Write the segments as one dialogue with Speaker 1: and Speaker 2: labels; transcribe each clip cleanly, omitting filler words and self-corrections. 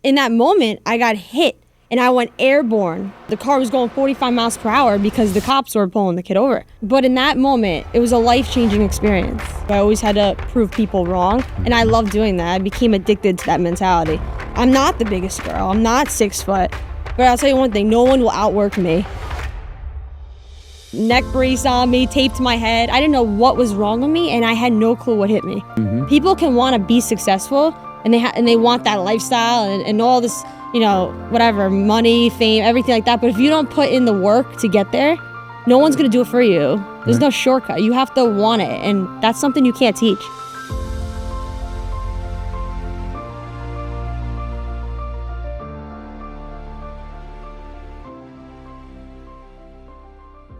Speaker 1: in that moment, I got hit and I went airborne. The car was going 45 miles per hour because the cops were pulling the kid over. But in that moment, it was a life-changing experience. I always had to prove people wrong, and I loved doing that. I became addicted to that mentality. I'm not the biggest girl. I'm not 6 foot. But I'll tell you one thing, no one will outwork me. Neck brace on me, taped to my head. I didn't know what was wrong with me, and I had no clue what hit me. People can want to be successful, and they want that lifestyle and all this, whatever, money, fame, everything like that. But if you don't put in the work to get there, no one's going to do it for you. There's no shortcut. You have to want it, and that's something you can't teach.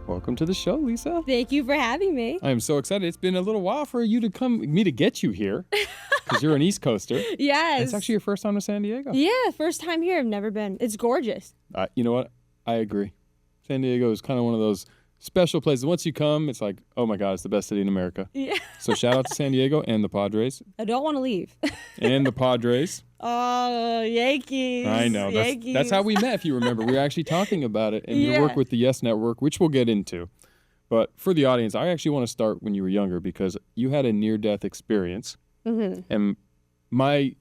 Speaker 2: Welcome to the show, Lisa.
Speaker 1: Thank you for having me.
Speaker 2: I am so excited. It's been a little while for you to me to get you here because you're an East Coaster.
Speaker 1: Yes.
Speaker 2: It's actually your first time to San Diego.
Speaker 1: Yeah, first time here. I've never been. It's gorgeous.
Speaker 2: You know what? I agree. San Diego is kind of one of those special places. Once you come, it's like, oh my God, it's the best city in America.
Speaker 1: Yeah.
Speaker 2: So shout out to San Diego and the Padres.
Speaker 1: I don't want to leave.
Speaker 2: And the Padres.
Speaker 1: Oh, Yankees.
Speaker 2: I know. That's how we met, if you remember. We were actually talking about it, and you work with the Yes Network, which we'll get into. But for the audience, I actually want to start when you were younger because you had a near-death experience. And my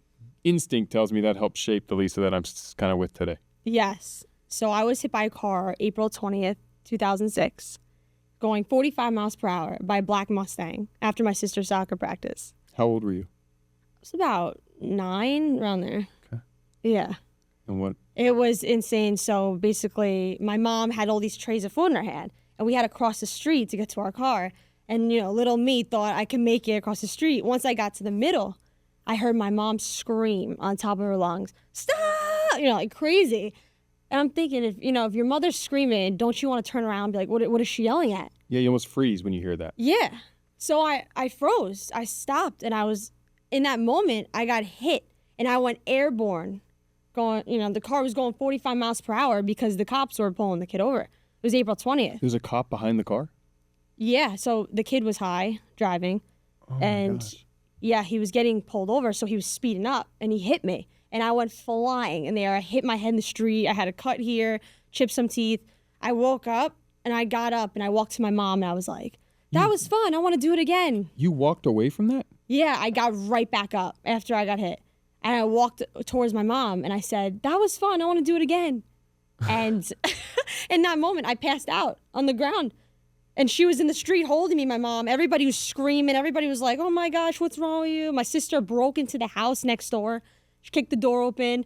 Speaker 2: instinct tells me that helped shape the Lisa that I'm kind of with today.
Speaker 1: Yes. So I was hit by a car April 20th, 2006, going 45 miles per hour by a black Mustang after my sister's soccer practice.
Speaker 2: How old were you?
Speaker 1: I was about 9, around there.
Speaker 2: Okay.
Speaker 1: Yeah.
Speaker 2: And what?
Speaker 1: It was insane. So basically, my mom had all these trays of food in her hand, and we had to cross the street to get to our car. And, little me thought I could make it across the street. Once I got to the middle, I heard my mom scream on top of her lungs, "Stop!" Like crazy. And I'm thinking, if your mother's screaming, don't you want to turn around and be like, what is she yelling at?
Speaker 2: Yeah, you almost freeze when you hear that.
Speaker 1: Yeah. So I froze. I stopped, and in that moment, I got hit, and I went airborne. The car was going 45 miles per hour because the cops were pulling the kid over. It was April 20th.
Speaker 2: There's a cop behind the car?
Speaker 1: Yeah, so the kid was high driving, and he was getting pulled over, so he was speeding up, and he hit me. And I went flying in the air. I hit my head in the street. I had a cut here, chipped some teeth. I woke up, and I got up, and I walked to my mom, and I was like, that was fun. I want to do it again.
Speaker 2: You walked away from that?
Speaker 1: Yeah, I got right back up after I got hit. And I walked towards my mom, and I said, that was fun. I want to do it again. And in that moment, I passed out on the ground. And she was in the street holding me, my mom. Everybody was screaming. Everybody was like, oh, my gosh, what's wrong with you? My sister broke into the house next door. She kicked the door open,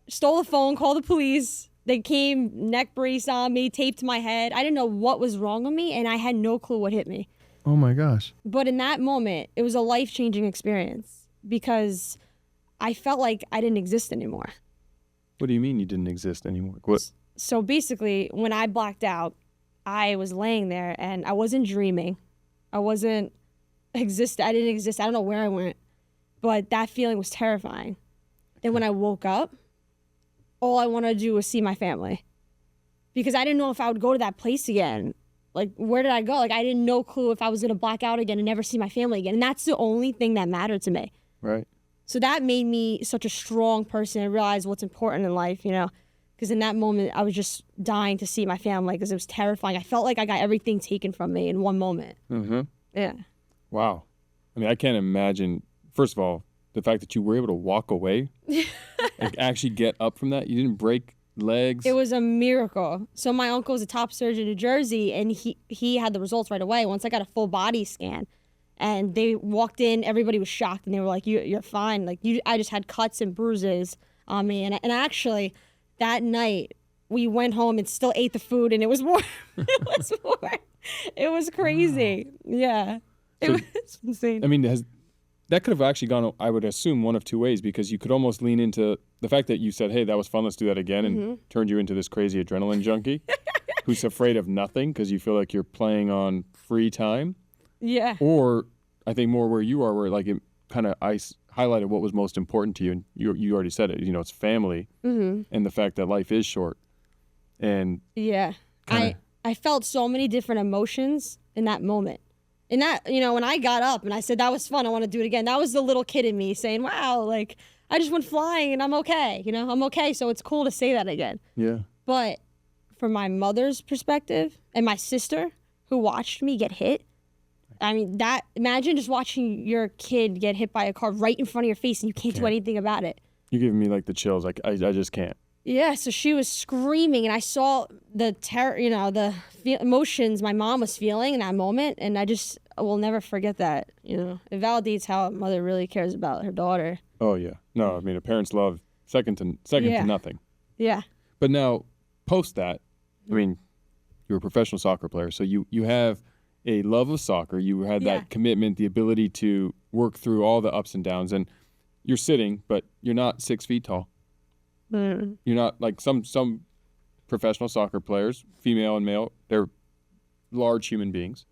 Speaker 1: stole the phone, called the police. They came, neck brace on me, taped to my head. I didn't know what was wrong with me, and I had no clue what hit me.
Speaker 2: Oh, my gosh.
Speaker 1: But in that moment, it was a life-changing experience because I felt like I didn't exist anymore.
Speaker 2: What do you mean you didn't exist anymore? What?
Speaker 1: So basically, when I blacked out, I was laying there, and I wasn't dreaming. I didn't exist. I don't know where I went, but that feeling was terrifying. Then when I woke up, all I wanted to do was see my family because I didn't know if I would go to that place again. Like, where did I go? Like, I didn't know clue if I was going to black out again and never see my family again. And that's the only thing that mattered to me.
Speaker 2: Right.
Speaker 1: So that made me such a strong person and realize what's important in life, because in that moment, I was just dying to see my family because it was terrifying. I felt like I got everything taken from me in one moment.
Speaker 2: Mm-hmm.
Speaker 1: Yeah.
Speaker 2: Wow. I mean, I can't imagine, first of all, the fact that you were able to walk away, like actually get up from that. You didn't break legs.
Speaker 1: It was a miracle. So my uncle was a top surgeon in New Jersey, and he had the results right away. Once I got a full body scan, and they walked in, everybody was shocked, and they were like, "You're fine." Like I just had cuts and bruises on me, and actually, that night we went home and still ate the food, and it was warm. It was crazy. Wow. Yeah, it was insane.
Speaker 2: I mean, that could have actually gone, I would assume, one of two ways, because you could almost lean into the fact that you said, hey, that was fun, let's do that again, and turned you into this crazy adrenaline junkie who's afraid of nothing because you feel like you're playing on free time.
Speaker 1: Yeah.
Speaker 2: Or I think more where you are, where like it kind of highlighted what was most important to you, and you already said it, it's family and the fact that life is short. And
Speaker 1: yeah, I felt so many different emotions in that moment. And that, when I got up and I said, that was fun, I want to do it again, that was the little kid in me saying, wow, like, I just went flying and I'm okay. I'm okay. So it's cool to say that again.
Speaker 2: Yeah.
Speaker 1: But from my mother's perspective and my sister who watched me get hit, I mean, imagine just watching your kid get hit by a car right in front of your face and you can't do anything about it.
Speaker 2: You're giving me like the chills. Like I just can't.
Speaker 1: Yeah, so she was screaming and I saw the terror, the emotions my mom was feeling in that moment, and I will never forget that. It validates how a mother really cares about her daughter.
Speaker 2: Oh yeah. No, I mean a parent's love second to nothing.
Speaker 1: Yeah.
Speaker 2: But now post that, I mean, you're a professional soccer player, so you have a love of soccer. You had that commitment, the ability to work through all the ups and downs, and you're sitting, but you're not 6 feet tall.
Speaker 1: Mm.
Speaker 2: You're not like some professional soccer players, female and male. They're large human beings.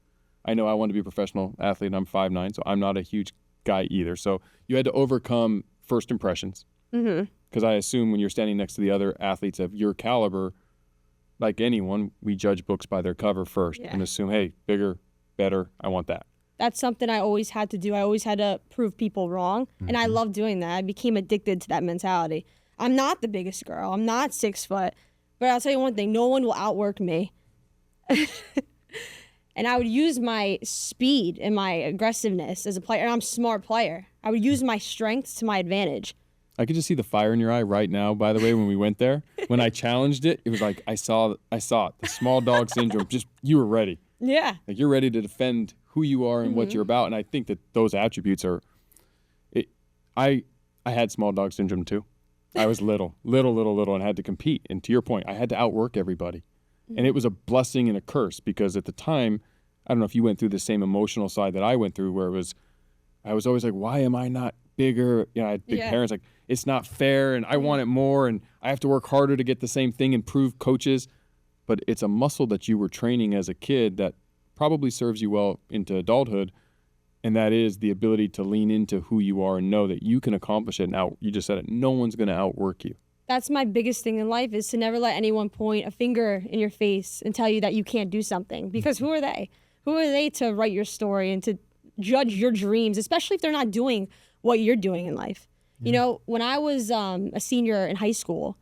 Speaker 2: I know I want to be a professional athlete, and I'm 5'9", so I'm not a huge guy either. So you had to overcome first impressions. Because I assume when you're standing next to the other athletes of your caliber, like anyone, we judge books by their cover first and assume, hey, bigger, better, I want that.
Speaker 1: That's something I always had to do. I always had to prove people wrong, and I love doing that. I became addicted to that mentality. I'm not the biggest girl. I'm not 6 foot. But I'll tell you one thing, no one will outwork me. And I would use my speed and my aggressiveness as a player, and I'm a smart player. I would use my strengths to my advantage.
Speaker 2: I could just see the fire in your eye right now, by the way, when we went there. When I challenged it, it was like I saw it, the small dog syndrome. Just, you were ready.
Speaker 1: Yeah.
Speaker 2: Like you're ready to defend who you are and what you're about. And I think that those attributes are, I had small dog syndrome too. I was little, and had to compete. And to your point, I had to outwork everybody. And it was a blessing and a curse because at the time, I don't know if you went through the same emotional side that I went through where I was always like, why am I not bigger? I had big parents, like, it's not fair and I want it more and I have to work harder to get the same thing and prove coaches. But it's a muscle that you were training as a kid that probably serves you well into adulthood. And that is the ability to lean into who you are and know that you can accomplish it. Now, you just said it, no one's going to outwork you.
Speaker 1: That's my biggest thing in life is to never let anyone point a finger in your face and tell you that you can't do something. Because who are they? Who are they to write your story and to judge your dreams, especially if they're not doing what you're doing in life? When I was a senior in high school,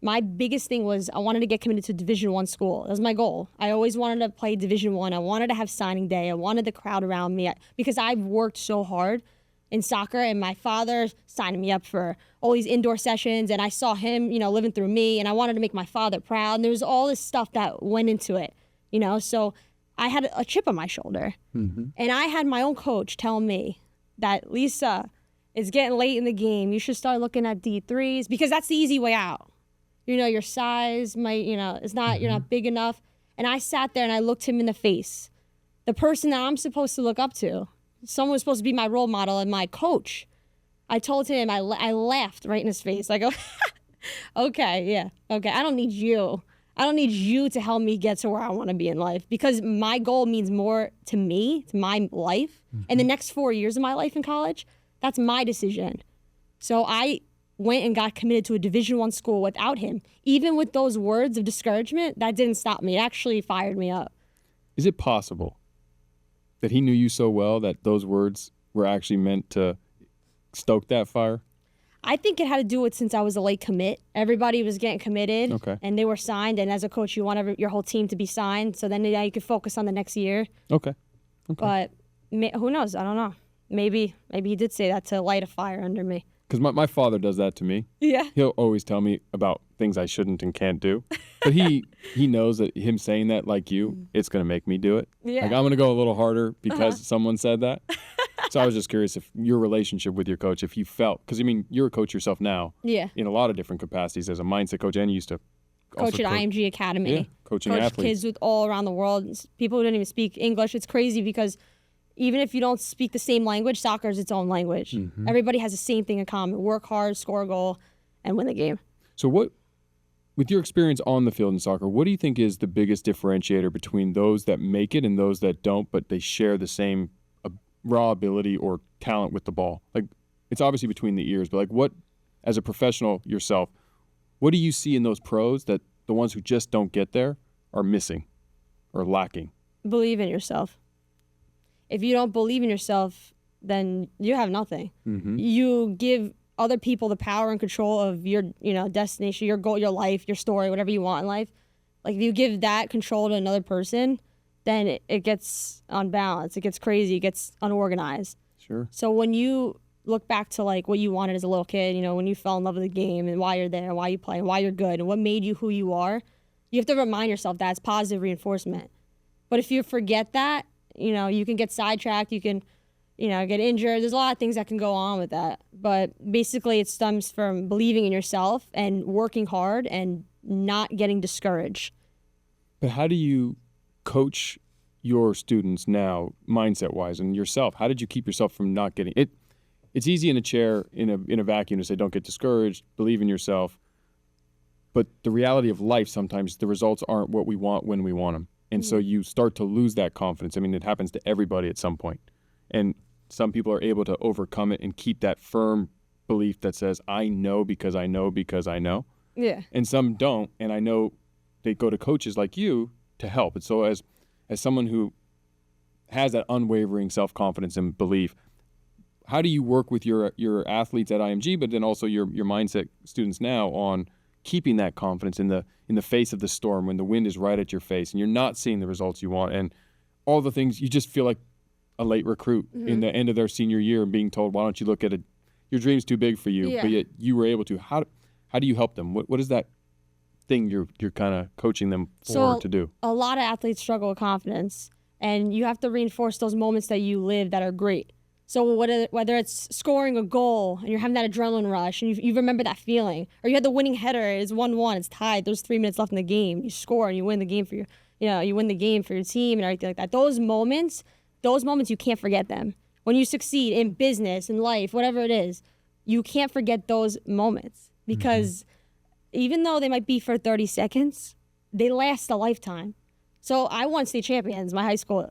Speaker 1: my biggest thing was I wanted to get committed to Division I school. That was my goal. I always wanted to play Division I. I wanted to have signing day. I wanted the crowd around me because I've worked so hard in soccer, and my father signed me up for all these indoor sessions, and I saw him, living through me, and I wanted to make my father proud, and there was all this stuff that went into it, so I had a chip on my shoulder, and I had my own coach tell me that, Lisa, it's getting late in the game. You should start looking at D3s because that's the easy way out. Your size might, it's not, you're not big enough. And I sat there and I looked him in the face. The person that I'm supposed to look up to, someone was supposed to be my role model and my coach. I told him, I laughed right in his face. I go, okay, yeah, okay. I don't need you. I don't need you to help me get to where I want to be in life because my goal means more to me, to my life. And the next 4 years of my life in college, that's my decision. So I went and got committed to a Division I school without him. Even with those words of discouragement, that didn't stop me. It actually fired me up.
Speaker 2: Is it possible that he knew you so well that those words were actually meant to stoke that fire?
Speaker 1: I think it had to do with since I was a late commit. Everybody was getting committed, and they were signed. And as a coach, you want your whole team to be signed, so then you could focus on the next year.
Speaker 2: Okay.
Speaker 1: But who knows? I don't know. Maybe he did say that to light a fire under me.
Speaker 2: Because my father does that to me.
Speaker 1: Yeah.
Speaker 2: He'll always tell me about things I shouldn't and can't do. But he knows that him saying that, like you, it's going to make me do it.
Speaker 1: Yeah.
Speaker 2: Like I'm going to go a little harder because someone said that. So I was just curious if your relationship with your coach, if you felt, because you're a coach yourself now.
Speaker 1: Yeah.
Speaker 2: In a lot of different capacities as a mindset coach, and you used to
Speaker 1: coach at IMG Academy.
Speaker 2: Yeah, coaching
Speaker 1: coach
Speaker 2: athletes.
Speaker 1: Kids with all around the world. People who didn't even speak English. It's crazy because even if you don't speak the same language, soccer is its own language. Mm-hmm. Everybody has the same thing in common. Work hard, score a goal, and win the game.
Speaker 2: So with your experience on the field in soccer, what do you think is the biggest differentiator between those that make it and those that don't, but they share the same raw ability or talent with the ball? Like, it's obviously between the ears, but like what, as a professional yourself, what do you see in those pros that the ones who just don't get there are missing or lacking?
Speaker 1: Believe in yourself. If you don't believe in yourself, then you have nothing. Mm-hmm. You give other people the power and control of your, destination, your goal, your life, your story, whatever you want in life, like if you give that control to another person, then it gets unbalanced. It gets crazy. It gets unorganized.
Speaker 2: Sure.
Speaker 1: So when you look back to like what you wanted as a little kid, when you fell in love with the game and why you're there, why you play, and why you're good, and what made you who you are, you have to remind yourself that it's positive reinforcement. But if you forget that, you can get sidetracked. You can, get injured. There's a lot of things that can go on with that. But basically it stems from believing in yourself and working hard and not getting discouraged.
Speaker 2: But how do you coach your students now, mindset-wise, and yourself? How did you keep yourself from not getting it? It's easy in a chair, in a vacuum, to say, don't get discouraged, believe in yourself. But the reality of life, sometimes the results aren't what we want when we want them. And so you start to lose that confidence. I mean, it happens to everybody at some point. And some people are able to overcome it and keep that firm belief that says, I know because I know because I know.
Speaker 1: Yeah.
Speaker 2: And some don't. And I know they go to coaches like you to help. And so as someone who has that unwavering self-confidence and belief, how do you work with your athletes at IMG, but then also your mindset students now on keeping that confidence in the face of the storm when the wind is right at your face and you're not seeing the results you want and all the things? You just feel like a late recruit in the end of their senior year and being told, why don't you look at it? Your dream's too big for you, but yet you were able to. How do you help them? What is that thing you're kind of coaching them to do?
Speaker 1: A lot of athletes struggle with confidence, and you have to reinforce those moments that you live that are great. So whether it's scoring a goal and you're having that adrenaline rush and you remember that feeling, or you had the winning header, it's 1-1, it's tied, there's 3 minutes left in the game, you score and you win the game for you win the game for your team and everything like that. Those moments you can't forget them. When you succeed in business, in life, whatever it is, you can't forget those moments because even though they might be for 30 seconds, they last a lifetime. So I won state champions my high school,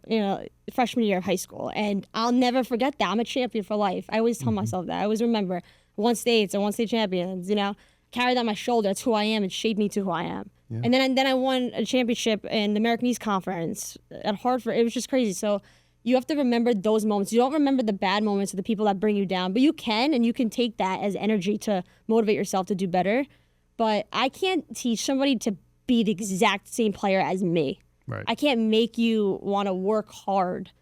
Speaker 1: freshman year of high school, and I'll never forget that. I'm a champion for life. I always tell myself that. I always remember won state champions, carry that on my shoulder. That's who I am. It shaped me to who I am. Yeah. And then I won a championship in the American East Conference at Hartford. It was just crazy. So you have to remember those moments. You don't remember the bad moments of the people that bring you down, but you can take that as energy to motivate yourself to do better. But I can't teach somebody to be the exact same player as me.
Speaker 2: Right.
Speaker 1: I can't make you want to work hard.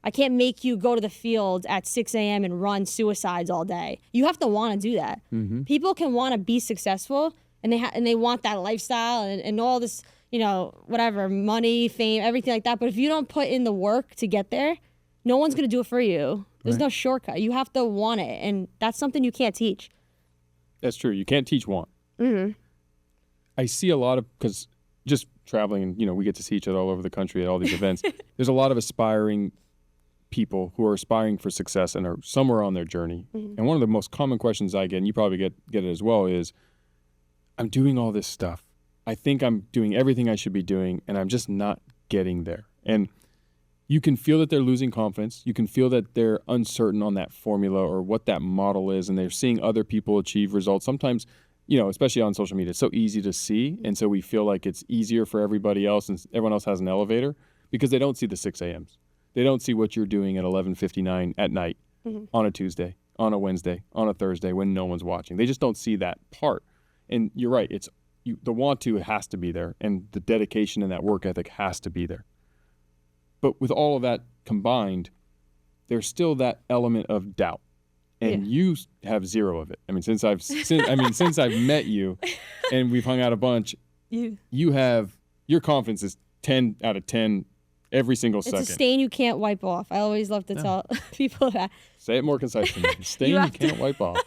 Speaker 1: I can't make you go to the field at 6 a.m. and run suicides all day. You have to want to do that. Mm-hmm. People can want to be successful, and they want that lifestyle and all this, whatever, money, fame, everything like that. But if you don't put in the work to get there, no one's going to do it for you. There's no shortcut. You have to want it, and that's something you can't teach.
Speaker 2: That's true. You can't teach want.
Speaker 1: Mm-hmm.
Speaker 2: I see a lot of, because just traveling and, we get to see each other all over the country at all these events. There's a lot of aspiring people who are aspiring for success and are somewhere on their journey. Mm-hmm. And one of the most common questions I get, and you probably get it as well, is, I'm doing all this stuff. I think I'm doing everything I should be doing, and I'm just not getting there. And you can feel that they're losing confidence. You can feel that they're uncertain on that formula or what that model is, and they're seeing other people achieve results. Sometimes, especially on social media, it's so easy to see, and so we feel like it's easier for everybody else, and everyone else has an elevator, because they don't see the 6 a.m.s. They don't see what you're doing at 11:59 at night on a Tuesday, on a Wednesday, on a Thursday when no one's watching. They just don't see that part. And you're right, the want to has to be there, and the dedication and that work ethic has to be there. But with all of that combined, there's still that element of doubt. And you have zero of it. I mean, since I've met you, and we've hung out a bunch, you have, your confidence is 10 out of 10 every single second.
Speaker 1: It's a stain you can't wipe off. I always love to tell people that.
Speaker 2: Say it more concisely. A stain you can't wipe off.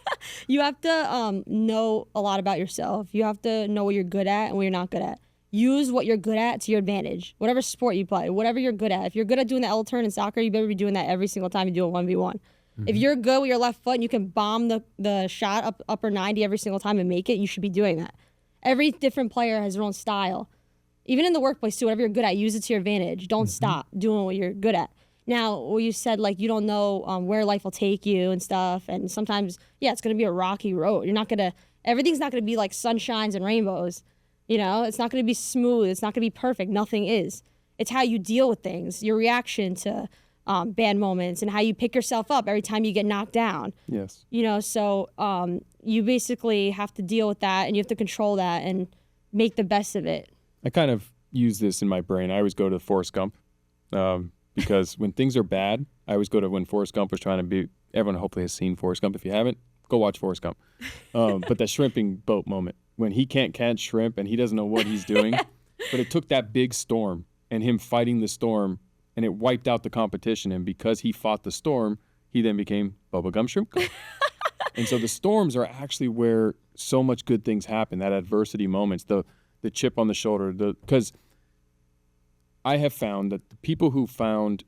Speaker 1: You have to know a lot about yourself. You have to know what you're good at and what you're not good at. Use what you're good at to your advantage. Whatever sport you play, whatever you're good at. If you're good at doing the L turn in soccer, you better be doing that every single time you do a 1v1. Mm-hmm. If you're good with your left foot and you can bomb the shot upper 90 every single time and make it, you should be doing that. Every different player has their own style. Even in the workplace too, whatever you're good at, use it to your advantage. Don't stop doing what you're good at. Now, what you said, like, you don't know where life will take you and stuff, and sometimes, it's going to be a rocky road. Everything's not going to be like sunshines and rainbows. It's not going to be smooth. It's not going to be perfect. Nothing is. It's how you deal with things, your reaction to bad moments, and how you pick yourself up every time you get knocked down.
Speaker 2: Yes.
Speaker 1: So you basically have to deal with that, and you have to control that and make the best of it.
Speaker 2: I kind of use this in my brain. I always go to Forrest Gump because when things are bad, I always go to when Forrest Gump was trying to be. Everyone hopefully has seen Forrest Gump. If you haven't, go watch Forrest Gump. But that shrimping boat moment when he can't catch shrimp and he doesn't know what he's doing, but it took that big storm and him fighting the storm, and it wiped out the competition. And because he fought the storm, he then became Bubblegum Shrimp Guy. And so the storms are actually where so much good things happen, that adversity moments, the chip on the shoulder. Because I have found that the people who found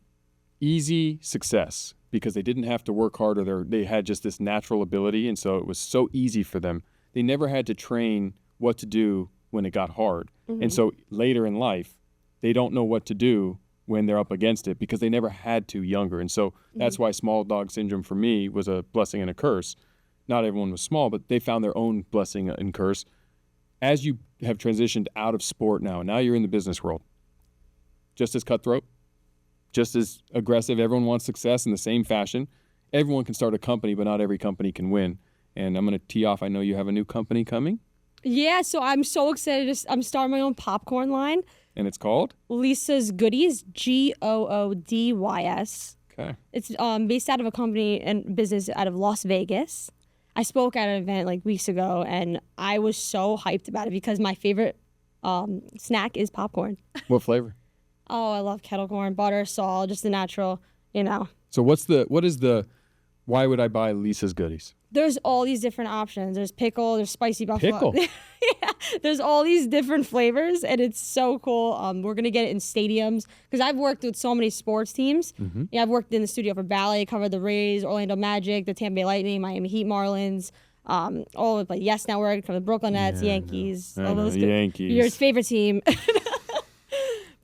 Speaker 2: easy success because they didn't have to work hard, or they had just this natural ability, and so it was so easy for them. They never had to train what to do when it got hard. Mm-hmm. And so later in life, they don't know what to do when they're up against it because they never had to younger. And so that's why small dog syndrome for me was a blessing and a curse. Not everyone was small, but they found their own blessing and curse. As you have transitioned out of sport now you're in the business world, just as cutthroat, just as aggressive. Everyone wants success in the same fashion. Everyone can start a company, but not every company can win. And I'm going to tee off. I know you have a new company coming.
Speaker 1: Yeah, so I'm so excited. I'm starting my own popcorn line.
Speaker 2: And it's called?
Speaker 1: Lisa's Goodies, Goodys.
Speaker 2: Okay.
Speaker 1: It's based out of a company and business out of Las Vegas. I spoke at an event like weeks ago, and I was so hyped about it because my favorite snack is popcorn.
Speaker 2: What flavor?
Speaker 1: Oh, I love kettle corn, butter, salt, just the natural,
Speaker 2: So why would I buy Lisa's Goodies?
Speaker 1: There's all these different options. There's pickle, there's spicy buffalo.
Speaker 2: Pickle?
Speaker 1: Yeah, there's all these different flavors, and it's so cool. We're going to get it in stadiums because I've worked with so many sports teams. Mm-hmm. Yeah, I've worked in the studio for ballet, covered the Rays, Orlando Magic, the Tampa Bay Lightning, Miami Heat, Marlins, all of Yes Network, covered the Brooklyn Nets, Yankees.
Speaker 2: I know. Yankees.
Speaker 1: Your favorite team.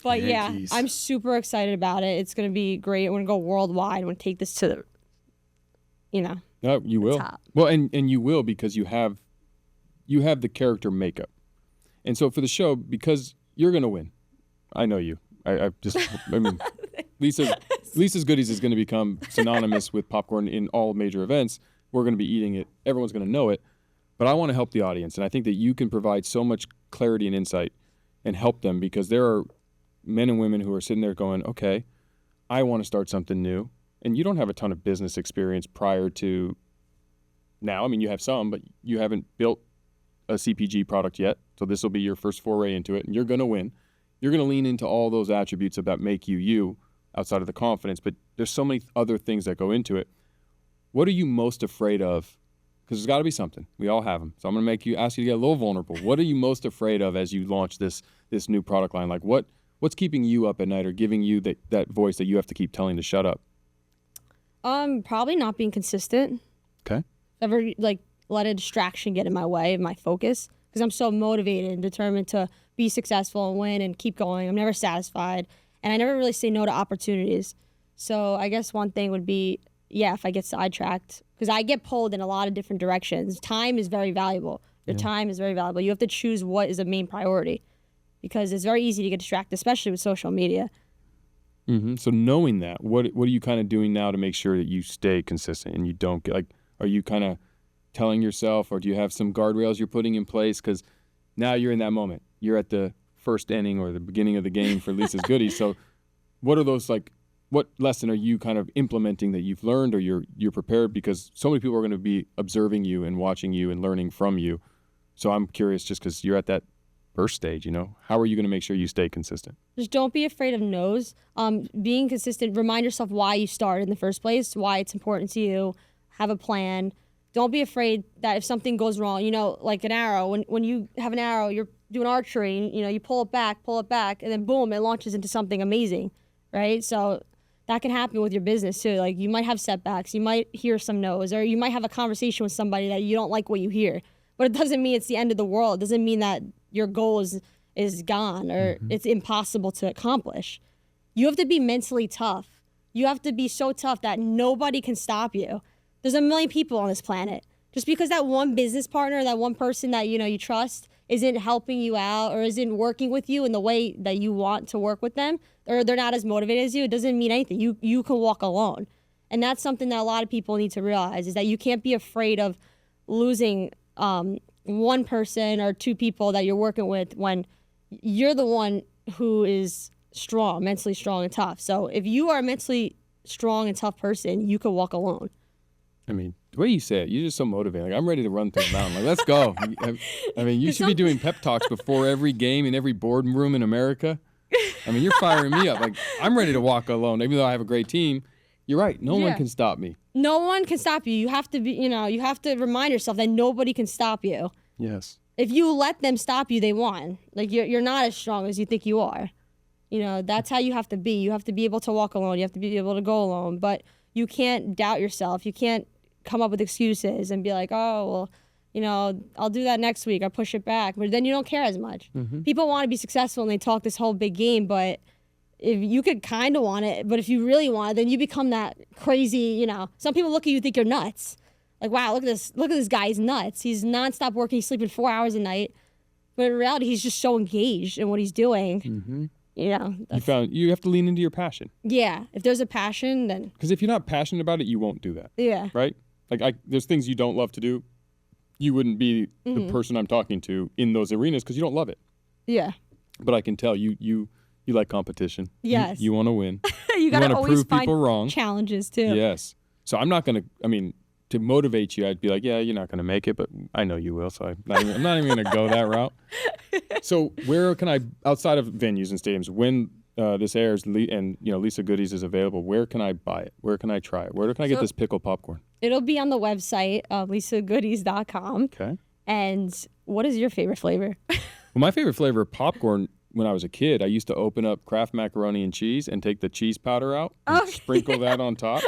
Speaker 1: But
Speaker 2: Yankees.
Speaker 1: Yeah, I'm super excited about it. It's going to be great. We're going to go worldwide. We're going to take this to the,
Speaker 2: No, you will.
Speaker 1: top.
Speaker 2: Well, and you will because you have the character makeup. And so for the show, because you're going to win. I know you. I mean, Lisa's Goodies is going to become synonymous with popcorn in all major events. We're going to be eating it. Everyone's going to know it. But I want to help the audience. And I think that you can provide so much clarity and insight and help them because there are men and women who are sitting there going, okay, I want to start something new. And you don't have a ton of business experience prior to now. I mean, you have some, but you haven't built a CPG product yet. So this will be your first foray into it, and you're going to win. You're going to lean into all those attributes that make you outside of the confidence. But there's so many other things that go into it. What are you most afraid of? Because there's got to be something. We all have them. So I'm going to ask you to get a little vulnerable. What are you most afraid of as you launch this new product line? Like what's keeping you up at night or giving you that voice that you have to keep telling to shut up?
Speaker 1: Probably not being consistent.
Speaker 2: Okay.
Speaker 1: Ever let a distraction get in my way of my focus because I'm so motivated and determined to be successful and win and keep going. I'm never satisfied, and I never really say no to opportunities. So I guess one thing would be, if I get sidetracked, because I get pulled in a lot of different directions. Time is very valuable. Your time is very valuable. You have to choose what is a main priority because it's very easy to get distracted, especially with social media.
Speaker 2: Mm-hmm. So knowing that, what are you kind of doing now to make sure that you stay consistent and you don't get are you kind of telling yourself, or do you have some guardrails you're putting in place? Because now you're in that moment. You're at the first inning or the beginning of the game for Lisa's Goodies. So what are those what lesson are you kind of implementing that you've learned or you're prepared? Because so many people are going to be observing you and watching you and learning from you. So I'm curious, just because you're at that first stage, how are you going to make sure you stay consistent?
Speaker 1: Just don't be afraid of no's. Being consistent, remind yourself why you started in the first place, why it's important to you, have a plan. Don't be afraid that if something goes wrong, like an arrow, when you have an arrow, you're doing archery, and, you pull it back, and then boom, it launches into something amazing, right? So that can happen with your business too. Like you might have setbacks, you might hear some no's, or you might have a conversation with somebody that you don't like what you hear. But it doesn't mean it's the end of the world. It doesn't mean that your goal is gone or it's impossible to accomplish. You have to be mentally tough. You have to be so tough that nobody can stop you. There's a million people on this planet. Just because that one business partner, that one person that you trust isn't helping you out or isn't working with you in the way that you want to work with them, or they're not as motivated as you, it doesn't mean anything. You can walk alone. And that's something that a lot of people need to realize, is that you can't be afraid of losing one person or two people that you're working with when you're the one who is strong, mentally strong and tough. So if you are a mentally strong and tough person, you could walk alone.
Speaker 2: I mean, the way you say it, you're just so motivating. Like, I'm ready to run through a mountain. Like, let's go. I mean, you should be doing pep talks before every game in every boardroom in America. I mean, you're firing me up. Like, I'm ready to walk alone, even though I have a great team. You're right. No one can stop me.
Speaker 1: No one can stop you. You have to be, you have to remind yourself that nobody can stop you.
Speaker 2: Yes.
Speaker 1: If you let them stop you, they won. Like, you're not as strong as you think you are. That's how you have to be. You have to be able to walk alone. You have to be able to go alone. But you can't doubt yourself. You can't come up with excuses and be like, oh, well, I'll do that next week. I'll push it back. But then you don't care as much. Mm-hmm. People want to be successful and they talk this whole big game, but if you could kind of want it, but if you really want it, then you become that crazy, Some people look at you and think you're nuts. Like, wow, look at this guy. He's nuts. He's nonstop working. He's sleeping 4 hours a night. But in reality, he's just so engaged in what he's doing.
Speaker 2: Mm-hmm. You have to lean into your passion.
Speaker 1: Yeah. If there's a passion, then.
Speaker 2: Because if you're not passionate about it, you won't do that.
Speaker 1: Yeah.
Speaker 2: Right? Like, there's things you don't love to do. You wouldn't be the person I'm talking to in those arenas because you don't love it.
Speaker 1: Yeah.
Speaker 2: But I can tell you like competition.
Speaker 1: Yes.
Speaker 2: You want to win.
Speaker 1: You got to always
Speaker 2: prove
Speaker 1: find
Speaker 2: people wrong.
Speaker 1: Challenges too.
Speaker 2: Yes. So I'm not going to, to motivate you, I'd be like, yeah, you're not going to make it, but I know you will. So I'm not even going to go that route. So where can I, outside of venues and stadiums, when this airs and, Lisa Goodies is available, where can I buy it? Where can I try it? Where can I get this pickle popcorn?
Speaker 1: It'll be on the website, lisagoodies.com.
Speaker 2: Okay.
Speaker 1: And what is your favorite flavor?
Speaker 2: Well, my favorite flavor of popcorn, when I was a kid, I used to open up Kraft macaroni and cheese and take the cheese powder out and sprinkle that on top.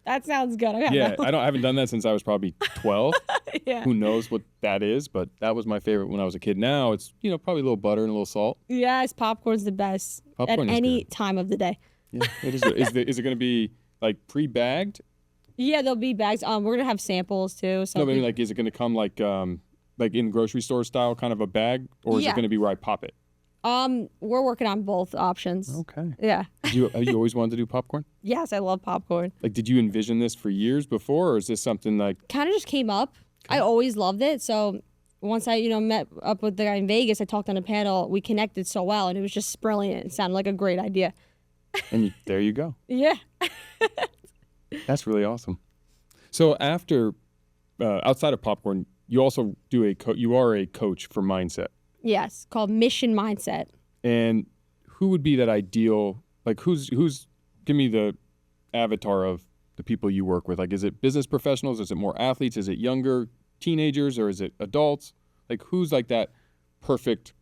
Speaker 1: That sounds good.
Speaker 2: I haven't done that since I was probably 12.
Speaker 1: Yeah.
Speaker 2: Who knows what that is, but that was my favorite when I was a kid. Now it's, probably a little butter and a little salt.
Speaker 1: Yes, popcorn's the best at any time of the day.
Speaker 2: Yeah, it is. Is it going to be like pre-bagged?
Speaker 1: Yeah, there'll be bags. We're going to have samples too.
Speaker 2: No, but is it going to come like in grocery store style kind of a bag, or is it going to be where I pop it?
Speaker 1: We're working on both options.
Speaker 2: Okay.
Speaker 1: Yeah.
Speaker 2: Have you always wanted to do popcorn?
Speaker 1: Yes, I love popcorn.
Speaker 2: Like, did you envision this for years before, or is this something like...
Speaker 1: Kind of just came up. Okay. I always loved it. So once I, met up with the guy in Vegas, I talked on a panel. We connected so well, and it was just brilliant. It sounded like a great idea.
Speaker 2: And there you go.
Speaker 1: Yeah.
Speaker 2: That's really awesome. So after, outside of popcorn, you also do you are a coach for mindset.
Speaker 1: Yes, called Mission Mindset.
Speaker 2: And who would be that ideal, like who's give me the avatar of the people you work with. Like, is it business professionals? Is it more athletes? Is it younger teenagers, or is it adults? Like, who's like that perfect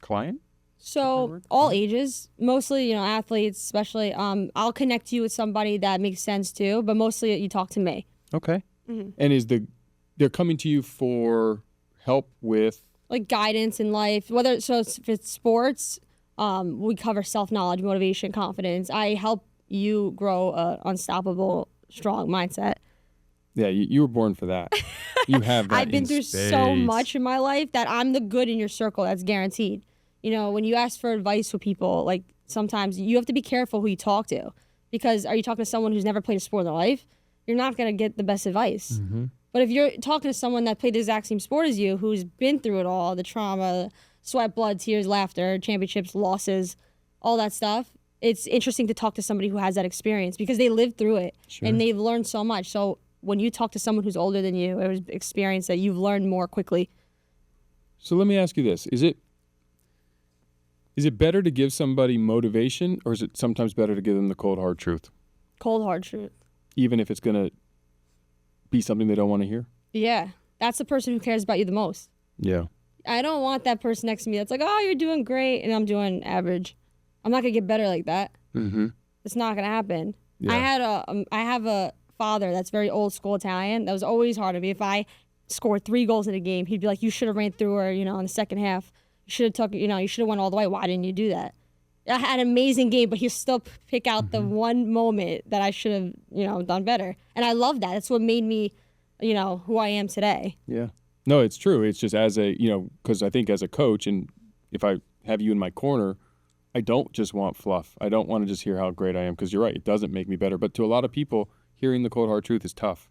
Speaker 2: client?
Speaker 1: So all ages, mostly, athletes, especially. I'll connect you with somebody that makes sense too, but mostly you talk to me.
Speaker 2: Okay. Mm-hmm. And they're coming to you for help with?
Speaker 1: Like guidance in life, if it's sports, we cover self-knowledge, motivation, confidence. I help you grow an unstoppable, strong mindset.
Speaker 2: Yeah, you were born for that. You have that.
Speaker 1: I've been through so much in my life that I'm the good in your circle. That's guaranteed. When you ask for advice with people, like sometimes you have to be careful who you talk to, because are you talking to someone who's never played a sport in their life? You're not going to get the best advice. Mm-hmm. But if you're talking to someone that played the exact same sport as you, who's been through it all, the trauma, sweat, blood, tears, laughter, championships, losses, all that stuff, it's interesting to talk to somebody who has that experience because they lived through it. Sure. And they've learned so much. So when you talk to someone who's older than you, it was experience that you've learned more quickly.
Speaker 2: So let me ask you this. Is it better to give somebody motivation, or is it sometimes better to give them the cold, hard truth?
Speaker 1: Cold, hard truth.
Speaker 2: Even if it's going to be something they don't want to hear?
Speaker 1: Yeah. That's the person who cares about you the most.
Speaker 2: Yeah.
Speaker 1: I don't want that person next to me that's like, oh, you're doing great, and I'm doing average. I'm not going to get better like that. Mm-hmm. It's not going to happen. Yeah. I have a father that's very old school Italian. That was always hard on me. If I scored 3 goals in a game, he'd be like, you should have ran through her, in the second half. You should have you should have went all the way. Why didn't you do that? I had an amazing game, but he'll still pick out the one moment that I should have, done better. And I love that. That's what made me, who I am today.
Speaker 2: Yeah. No, it's true. It's just as a, because I think as a coach, and if I have you in my corner, I don't just want fluff. I don't want to just hear how great I am, because you're right. It doesn't make me better. But to a lot of people, hearing the cold hard truth is tough.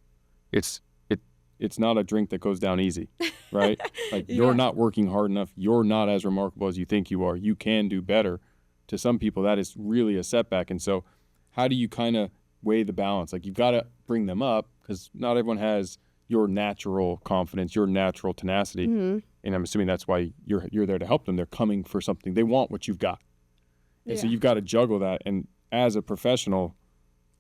Speaker 2: it's not a drink that goes down easy, right? Like you're not working hard enough. You're not as remarkable as you think you are. You can do better. To some people, that is really a setback. And so how do you kind of weigh the balance? Like you've got to bring them up because not everyone has your natural confidence, your natural tenacity. And I'm assuming that's why you're there to help them. They're coming for something. They want what you've got. And so you've got to juggle that. And as a professional,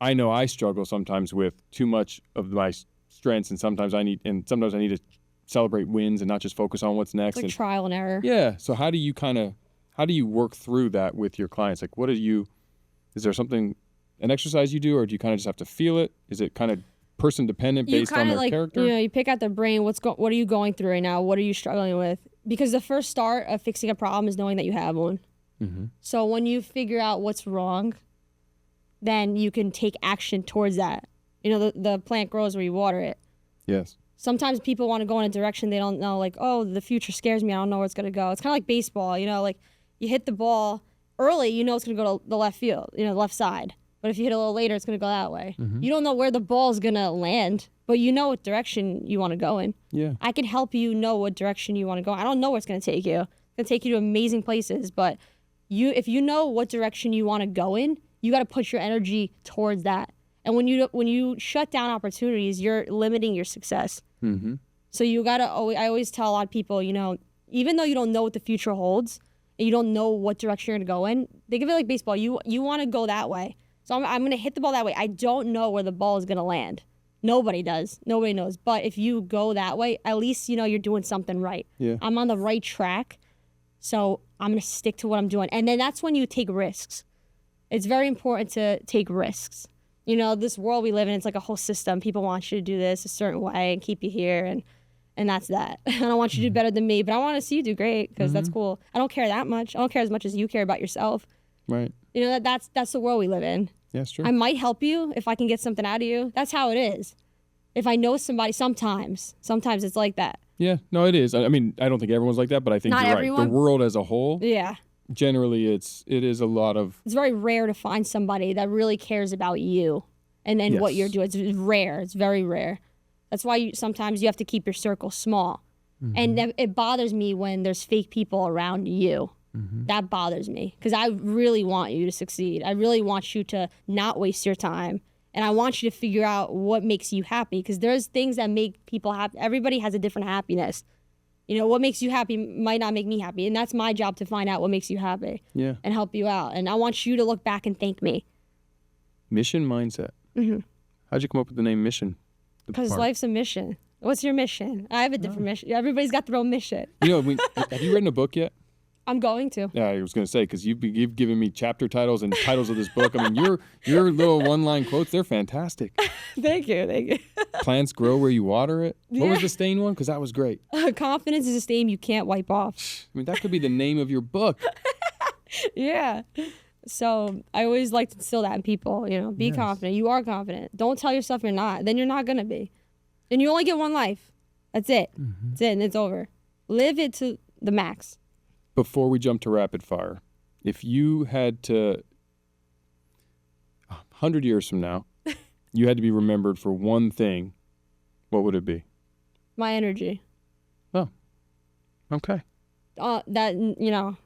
Speaker 2: I know I struggle sometimes with too much of my strengths, and sometimes I need to celebrate wins and not just focus on what's next.
Speaker 1: It's like trial and error.
Speaker 2: Yeah. So how do you work through that with your clients? Like is there something, an exercise you do, or do you kind of just have to feel it? Is it kind of person dependent based on their character?
Speaker 1: You pick out their brain. What are you going through right now? What are you struggling with? Because the first start of fixing a problem is knowing that you have one. So when you figure out what's wrong, then you can take action towards that. The plant grows where you water it.
Speaker 2: Yes.
Speaker 1: Sometimes people want to go in a direction they don't know, like, oh, the future scares me. I don't know where it's going to go. It's kind of like baseball, like you hit the ball early, it's going to go to the left field, the left side. But if you hit a little later, it's going to go that way. You don't know where the ball is going to land, but you know what direction you want to go in.
Speaker 2: Yeah.
Speaker 1: I can help you know what direction you want to go. I don't know where it's going to take you. It's going to take you to amazing places, but if you know what direction you want to go in, you got to put your energy towards that. And when you shut down opportunities, you're limiting your success. So you got to I always tell a lot of people, even though you don't know what the future holds and you don't know what direction you're going to go in, think of it like baseball. You want to go that way. So I'm going to hit the ball that way. I don't know where the ball is going to land. Nobody does. Nobody knows. But if you go that way, at least you're doing something right.
Speaker 2: Yeah.
Speaker 1: I'm on the right track. So I'm going to stick to what I'm doing. And then that's when you take risks. It's very important to take risks. This world we live in, it's like a whole system. People want you to do this a certain way and keep you here, and that's that. I don't want you to do better than me, but I want to see you do great because that's cool. I don't care that much. I don't care as much as you care about yourself.
Speaker 2: Right.
Speaker 1: That's the world we live in.
Speaker 2: Yeah, it's true.
Speaker 1: I might help you if I can get something out of you. That's how it is. If I know somebody, sometimes it's like that.
Speaker 2: Yeah, no, it is. I mean, I don't think everyone's like that, but I think
Speaker 1: Not
Speaker 2: you're
Speaker 1: everyone.
Speaker 2: right. The world as a whole, generally, it is a lot of...
Speaker 1: It's very rare to find somebody that really cares about you and then what you're doing. It's rare. It's very rare. That's why sometimes you have to keep your circle small. And it bothers me when there's fake people around you. That bothers me because I really want you to succeed. I really want you to not waste your time. And I want you to figure out what makes you happy because there's things that make people happy. Everybody has a different happiness. What makes you happy might not make me happy. And that's my job to find out what makes you happy and help you out. And I want you to look back and thank me.
Speaker 2: Mission mindset. How'd you come up with the name Mission?
Speaker 1: Because life's a mission. What's your mission? I have a different mission. Everybody's got their own mission.
Speaker 2: Have you written a book yet?
Speaker 1: I'm going to.
Speaker 2: Yeah, I was going to say, because you've given me chapter titles and titles of this book. I mean, your little one-line quotes, they're fantastic.
Speaker 1: Thank you.
Speaker 2: Plants grow where you water it. What was the stain one? Because that was great.
Speaker 1: Confidence is a stain you can't wipe off.
Speaker 2: I mean, that could be the name of your book.
Speaker 1: Yeah. So I always like to instill that in people, be confident. You are confident. Don't tell yourself you're not. Then you're not going to be. And you only get one life. That's it. That's it, and it's over. Live it to the max.
Speaker 2: Before we jump to rapid fire, if you had to, 100 years from now, you had to be remembered for one thing, what would it be?
Speaker 1: My energy.
Speaker 2: Oh, okay.
Speaker 1: I'm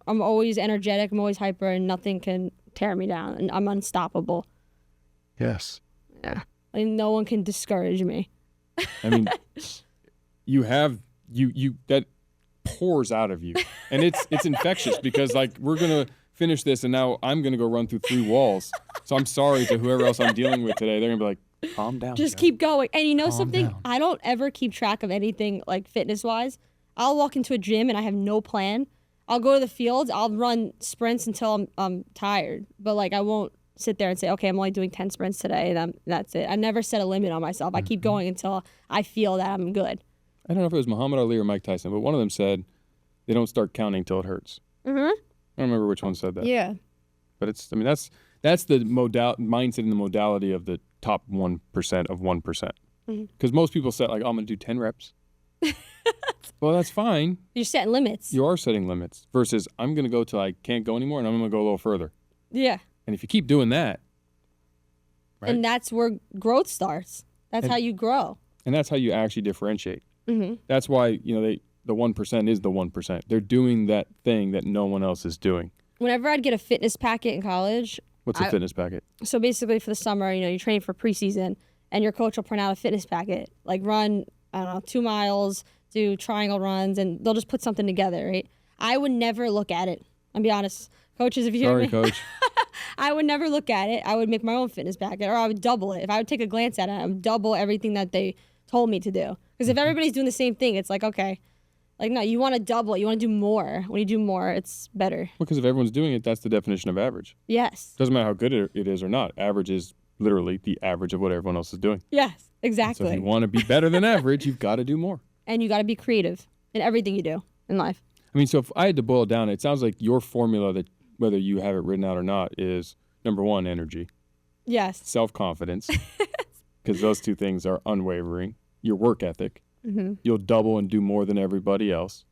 Speaker 1: always energetic, I'm always hyper, and nothing can tear me down, and I'm unstoppable.
Speaker 2: Yes.
Speaker 1: Yeah. And no one can discourage me.
Speaker 2: I mean, you that pours out of you, and it's infectious because we're gonna finish this and now I'm gonna go run through 3 walls, so I'm sorry to whoever else I'm dealing with today. They're gonna be like, calm down,
Speaker 1: just keep going. And calm something down. I don't ever keep track of anything like fitness wise. I'll walk into a gym and I have no plan. I'll go to the fields, I'll run sprints until I'm tired, but I won't sit there and say, okay, I'm only doing 10 sprints today and that's it. I never set a limit on myself. I keep going until I feel that I'm good.
Speaker 2: I don't know if it was Muhammad Ali or Mike Tyson, but one of them said they don't start counting till it hurts. I don't remember which one said that.
Speaker 1: Yeah.
Speaker 2: But that's the mindset and the modality of the top 1% of 1%. Because most people say, I'm going to do 10 reps. Well, that's fine.
Speaker 1: You're setting limits.
Speaker 2: You are setting limits versus I'm going to go till I can't go anymore and I'm going to go a little further.
Speaker 1: Yeah.
Speaker 2: And if you keep doing that. Right?
Speaker 1: And that's where growth starts. That's how you grow.
Speaker 2: And that's how you actually differentiate.
Speaker 1: Mm-hmm.
Speaker 2: That's why, the 1% is the 1%. They're doing that thing that no one else is doing.
Speaker 1: Whenever I'd get a fitness packet in college.
Speaker 2: What's a fitness packet?
Speaker 1: So basically for the summer, you train for preseason and your coach will print out a fitness packet, like run, 2 miles, do triangle runs, and they'll just put something together, right? I would never look at it. I'll be honest. Coaches, if you hear me.
Speaker 2: Sorry, coach.
Speaker 1: I would never look at it. I would make my own fitness packet, or I would double it. If I would take a glance at it, I would double everything that they told me to do. Because if everybody's doing the same thing, it's like, okay. Like, no, you want to double it. You want to do more. When you do more, it's better.
Speaker 2: Because if everyone's doing it, that's the definition of average.
Speaker 1: Yes.
Speaker 2: Doesn't matter how good it is or not. Average is literally the average of what everyone else is doing.
Speaker 1: Yes, exactly.
Speaker 2: So if you want to be better than average, you've got to do more.
Speaker 1: And you got to be creative in everything you do in life.
Speaker 2: I mean, so if I had to boil it down, it sounds like your formula, that whether you have it written out or not, is number 1, energy.
Speaker 1: Yes.
Speaker 2: Self-confidence, because those 2 things are unwavering. Your work ethic.
Speaker 1: Mm-hmm.
Speaker 2: You'll double and do more than everybody else.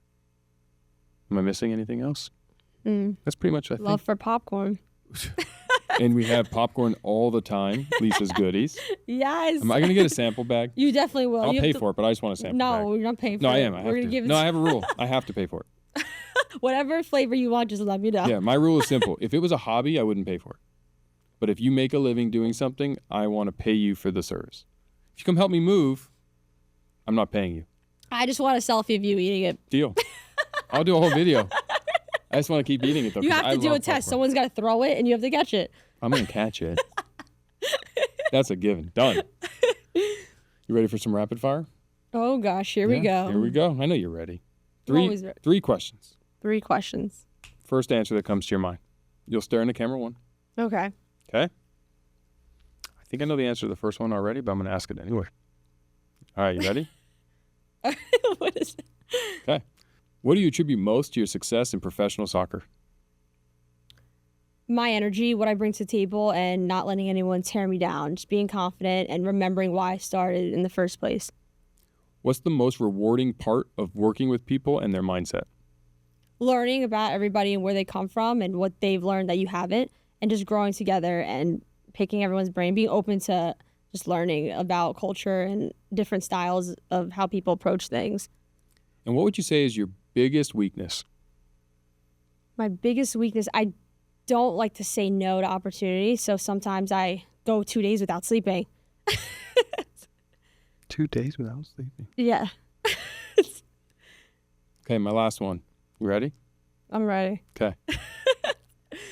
Speaker 2: Am I missing anything else? That's pretty much, I think.
Speaker 1: Love for popcorn.
Speaker 2: And we have popcorn all the time, Lisa's Goodies.
Speaker 1: Yes.
Speaker 2: Am I going to get a sample bag?
Speaker 1: You definitely will.
Speaker 2: I'll pay for it, but I just want a sample bag.
Speaker 1: No, you're not paying for it.
Speaker 2: No, I am. I have
Speaker 1: We're
Speaker 2: to.
Speaker 1: gonna give it
Speaker 2: No, I have a rule. I have to pay for it.
Speaker 1: Whatever flavor you want, just let me know.
Speaker 2: Yeah, my rule is simple. If it was a hobby, I wouldn't pay for it. But if you make a living doing something, I want to pay you for the service. If you come help me move, I'm not paying you.
Speaker 1: I just want a selfie of you eating it.
Speaker 2: Deal. I'll do a whole video. I just want to keep eating it, though.
Speaker 1: You have to do a test.
Speaker 2: Popcorn.
Speaker 1: Someone's got to throw it, and you have to catch it.
Speaker 2: I'm going to catch it. That's a given. Done. You ready for some rapid fire?
Speaker 1: Oh, gosh. Here we go.
Speaker 2: Here we go. I know you're ready.
Speaker 1: I'm always ready.
Speaker 2: 3 questions.
Speaker 1: 3 questions.
Speaker 2: First answer that comes to your mind. You'll stare in the camera 1.
Speaker 1: Okay.
Speaker 2: Okay? I think I know the answer to the first one already, but I'm going to ask it anyway. All right, you ready?
Speaker 1: What is it?
Speaker 2: Okay. What do you attribute most to your success in professional soccer?
Speaker 1: My energy, what I bring to the table, and not letting anyone tear me down. Just being confident and remembering why I started in the first place.
Speaker 2: What's the most rewarding part of working with people and their mindset?
Speaker 1: Learning about everybody and where they come from and what they've learned that you haven't, and just growing together and picking everyone's brain, being open to just learning about culture and different styles of how people approach things.
Speaker 2: And what would you say is your biggest weakness?
Speaker 1: My biggest weakness, I don't like to say no to opportunity, so sometimes I go 2 days without sleeping.
Speaker 2: 2 days without sleeping.
Speaker 1: Yeah.
Speaker 2: Okay, my last one. You ready?
Speaker 1: I'm ready.
Speaker 2: Okay.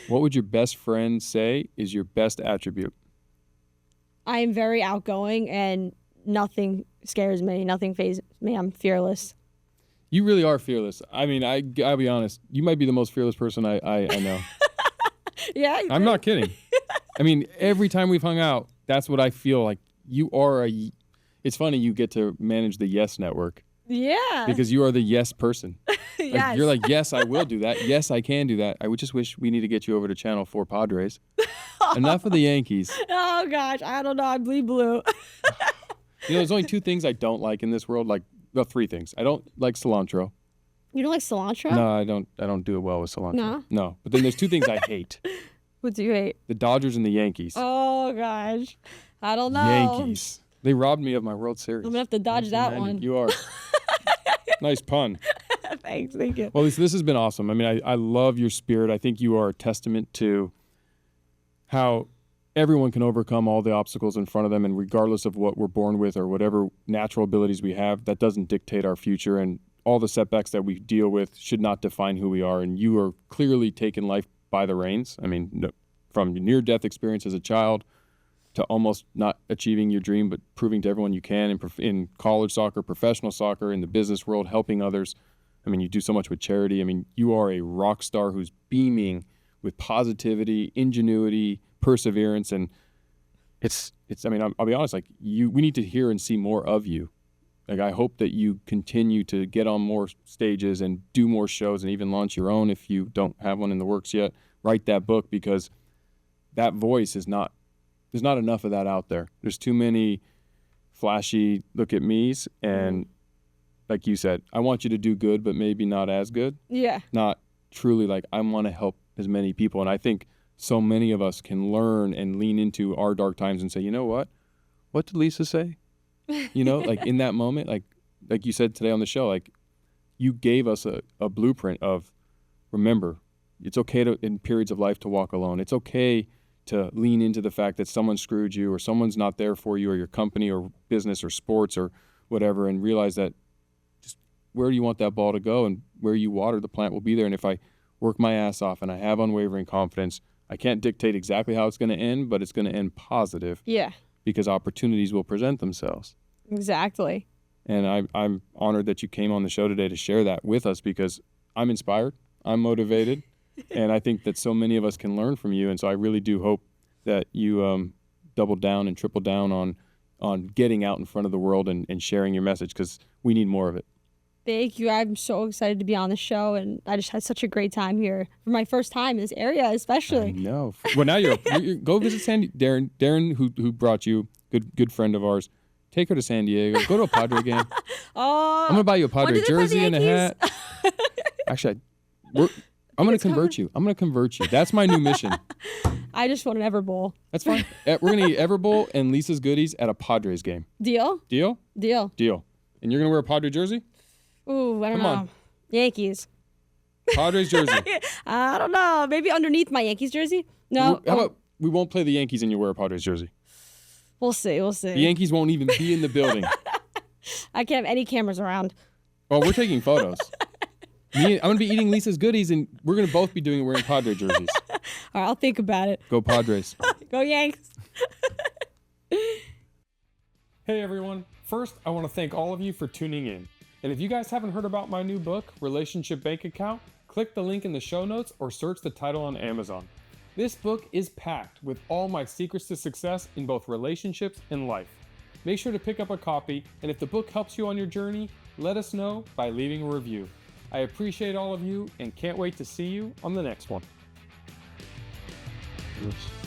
Speaker 2: What would your best friend say is your best attribute?
Speaker 1: I am very outgoing and nothing scares me. Nothing phases me. I'm fearless.
Speaker 2: You really are fearless. I mean, I'll be honest. You might be the most fearless person I know.
Speaker 1: Yeah.
Speaker 2: I'm not kidding. I mean, every time we've hung out, that's what I feel like. You are it's funny you get to manage the Yes Network.
Speaker 1: Yeah.
Speaker 2: Because you are the yes person.
Speaker 1: Yes.
Speaker 2: Like, you're like, yes, I will do that. Yes, I can do that. I would just wish we need to get you over to Channel 4 Padres. Enough of the Yankees.
Speaker 1: Oh, gosh. I don't know. I bleed blue.
Speaker 2: There's only 2 things I don't like in this world. Well, 3 things. I don't like cilantro.
Speaker 1: You don't like cilantro?
Speaker 2: No, I don't do it well with cilantro. No. But then there's 2 things I hate.
Speaker 1: What do you hate?
Speaker 2: The Dodgers and the Yankees.
Speaker 1: Oh, gosh. I don't know.
Speaker 2: Yankees. They robbed me of my World Series.
Speaker 1: I'm going to have to dodge that one.
Speaker 2: You are. Nice pun.
Speaker 1: Thanks. Thank you.
Speaker 2: Well, Lisa, this has been awesome. I mean, I love your spirit. I think you are a testament to how everyone can overcome all the obstacles in front of them, and regardless of what we're born with or whatever natural abilities we have, that doesn't dictate our future, and all the setbacks that we deal with should not define who we are. And you are clearly taking life by the reins. I mean, from your near-death experience as a child to almost not achieving your dream, but proving to everyone you can in college soccer, professional soccer, in the business world, helping others. I mean, you do so much with charity. I mean, you are a rock star who's beaming with positivity, ingenuity, perseverance, and I mean, I'll be honest, we need to hear and see more of you. I hope that you continue to get on more stages and do more shows and even launch your own if you don't have one in the works yet. Write that book, because that voice there's not enough of that out there. There's too many flashy look at me's, and like you said, I want you to do good, but maybe not as good.
Speaker 1: Yeah.
Speaker 2: Not truly I want to help as many people. And I think so many of us can learn and lean into our dark times and say, you know what? What did Lisa say? You know, like in that moment, like you said today on the show, like you gave us a blueprint of, remember, it's okay to, in periods of life, to walk alone. It's okay to lean into the fact that someone screwed you or someone's not there for you or your company or business or sports or whatever, and realize that just where do you want that ball to go, and where you water the plant will be there. And if I work my ass off and I have unwavering confidence, I can't dictate exactly how it's going to end, but it's going to end positive.
Speaker 1: Yeah.
Speaker 2: Because opportunities will present themselves.
Speaker 1: Exactly.
Speaker 2: And I'm honored that you came on the show today to share that with us, because I'm inspired, I'm motivated, and I think that so many of us can learn from you. And so I really do hope that you double down and triple down on getting out in front of the world and sharing your message, because we need more of it.
Speaker 1: Thank you. I'm so excited to be on the show, and I just had such a great time here for my first time in this area, especially.
Speaker 2: I know. Well, now you're go visit Darren. Darren, who brought you, good friend of ours. Take her to San Diego. Go to a Padre game.
Speaker 1: Oh,
Speaker 2: I'm gonna buy you a Padre jersey and a hat. Actually, I'm gonna convert you. I'm gonna convert you. That's my new mission.
Speaker 1: I just want an Ever Bowl.
Speaker 2: That's fine. We're gonna eat Ever Bowl and Lisa's Goodies at a Padres game.
Speaker 1: Deal?
Speaker 2: Deal?
Speaker 1: Deal.
Speaker 2: Deal. And you're gonna wear a Padre jersey?
Speaker 1: Ooh, I don't
Speaker 2: Come
Speaker 1: know.
Speaker 2: on.
Speaker 1: Yankees.
Speaker 2: Padres jersey.
Speaker 1: I don't know. Maybe underneath my Yankees jersey? No.
Speaker 2: How about we won't play the Yankees and you wear a Padres jersey?
Speaker 1: We'll see.
Speaker 2: The Yankees won't even be in the building.
Speaker 1: I can't have any cameras around.
Speaker 2: Well, we're taking photos. I'm going to be eating Lisa's Goodies, and we're going to both be doing it wearing Padre jerseys.
Speaker 1: All right, I'll think about it.
Speaker 2: Go Padres.
Speaker 1: Go Yanks.
Speaker 2: Hey, everyone. First, I want to thank all of you for tuning in. And if you guys haven't heard about my new book, Relationship Bank Account, click the link in the show notes or search the title on Amazon. This book is packed with all my secrets to success in both relationships and life. Make sure to pick up a copy, and if the book helps you on your journey, let us know by leaving a review. I appreciate all of you and can't wait to see you on the next one. Oops.